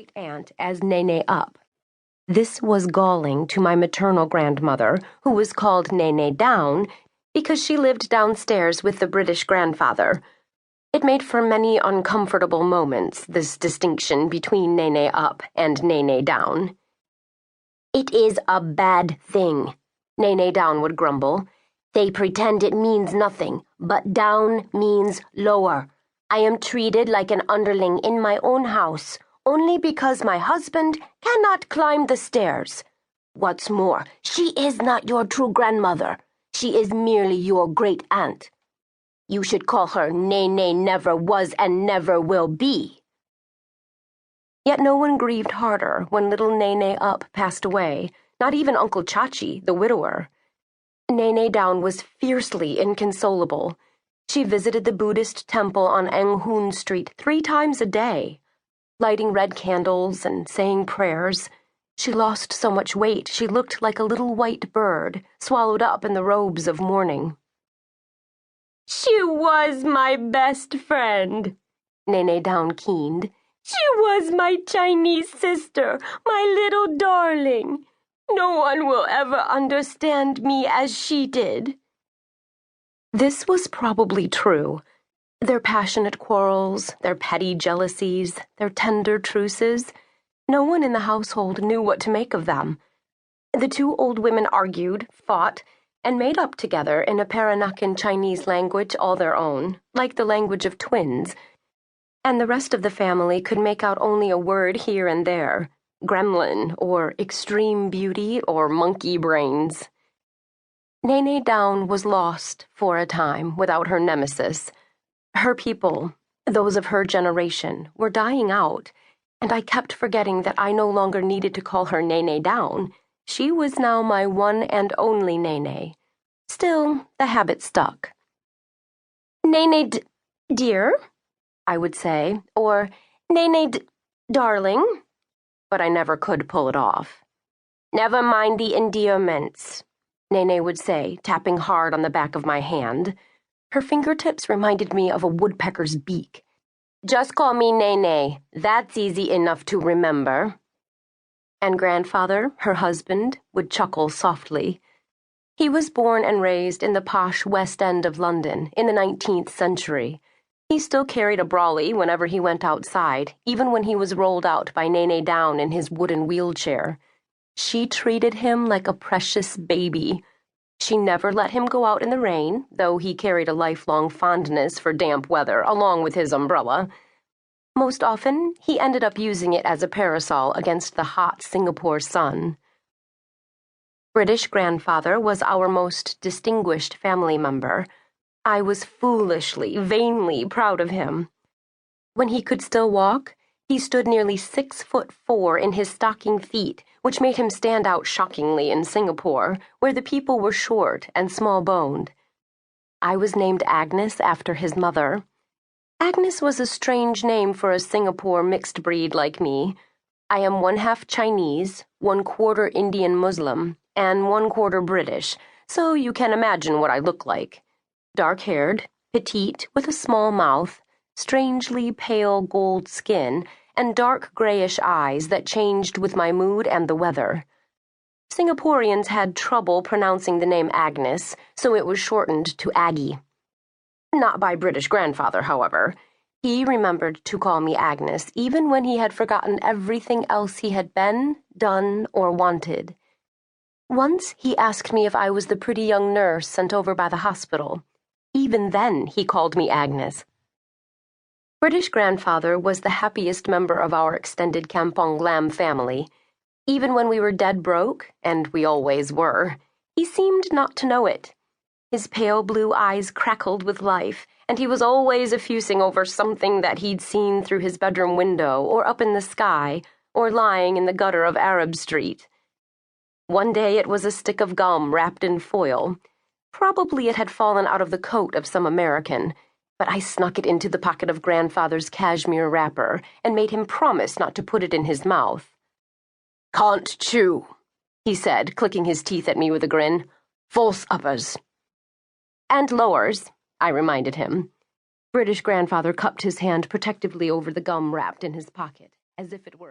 great-aunt as Nene Up. This was galling to my maternal grandmother, who was called Nene Down because she lived downstairs with the British grandfather. It made for many uncomfortable moments, this distinction between Nene Up and Nene Down. "It is a bad thing," Nene Down would grumble. "They pretend it means nothing, but down means lower. I am treated like an underling in my own house, only because my husband cannot climb the stairs. What's more, she is not your true grandmother. She is merely your great-aunt. You should call her Nene never was and never will be." Yet no one grieved harder when little Nene Up passed away, not even Uncle Chachi, the widower. Nene Down was fiercely inconsolable. She visited the Buddhist temple on Eng Hoon Street 3 times a day, lighting red candles and saying prayers. She lost so much weight she looked like a little white bird swallowed up in the robes of mourning. "She was my best friend," Nene Down keened. "She was my Chinese sister, my little darling. No one will ever understand me as she did." This was probably true. Their passionate quarrels, their petty jealousies, their tender truces, no one in the household knew what to make of them. The 2 old women argued, fought, and made up together in a Peranakan Chinese language all their own, like the language of twins, and the rest of the family could make out only a word here and there, gremlin, or extreme beauty, or monkey brains. Nene Down was lost for a time without her nemesis. Her people, those of her generation, were dying out, and I kept forgetting that I no longer needed to call her Nene Down. She was now my one and only Nene. Still, the habit stuck. "Nene dear," I would say, or "Nene darling," but I never could pull it off. "Never mind the endearments," Nene would say, tapping hard on the back of my hand. Her fingertips reminded me of a woodpecker's beak. "Just call me Nene. That's easy enough to remember." And grandfather, her husband, would chuckle softly. He was born and raised in the posh West End of London in the 19th century. He still carried a brolly whenever he went outside, even when he was rolled out by Nene Down in his wooden wheelchair. She treated him like a precious baby. She never let him go out in the rain, though he carried a lifelong fondness for damp weather along with his umbrella. Most often, he ended up using it as a parasol against the hot Singapore sun. British grandfather was our most distinguished family member. I was foolishly, vainly proud of him. When he could still walk, he stood nearly 6'4" in his stocking feet, which made him stand out shockingly in Singapore, where the people were short and small-boned. I was named Agnes after his mother. Agnes was a strange name for a Singapore mixed breed like me. I am 1/2 Chinese, 1/4 Indian Muslim, and 1/4 British, so you can imagine what I look like. Dark-haired, petite, with a small mouth, strangely pale gold skin, and dark grayish eyes that changed with my mood and the weather. Singaporeans had trouble pronouncing the name Agnes, so it was shortened to Aggie. Not by British grandfather, however. He remembered to call me Agnes, even when he had forgotten everything else he had been, done, or wanted. Once he asked me if I was the pretty young nurse sent over by the hospital. Even then, he called me Agnes. British grandfather was the happiest member of our extended Kampong Glam family. Even when we were dead broke, and we always were, he seemed not to know it. His pale blue eyes crackled with life, and he was always effusing over something that he'd seen through his bedroom window, or up in the sky, or lying in the gutter of Arab Street. One day it was a stick of gum wrapped in foil. Probably it had fallen out of the coat of some American, but I snuck it into the pocket of grandfather's cashmere wrapper and made him promise not to put it in his mouth. "Can't chew," he said, clicking his teeth at me with a grin. "False uppers." "And lowers," I reminded him. British grandfather cupped his hand protectively over the gum wrapped in his pocket, as if it were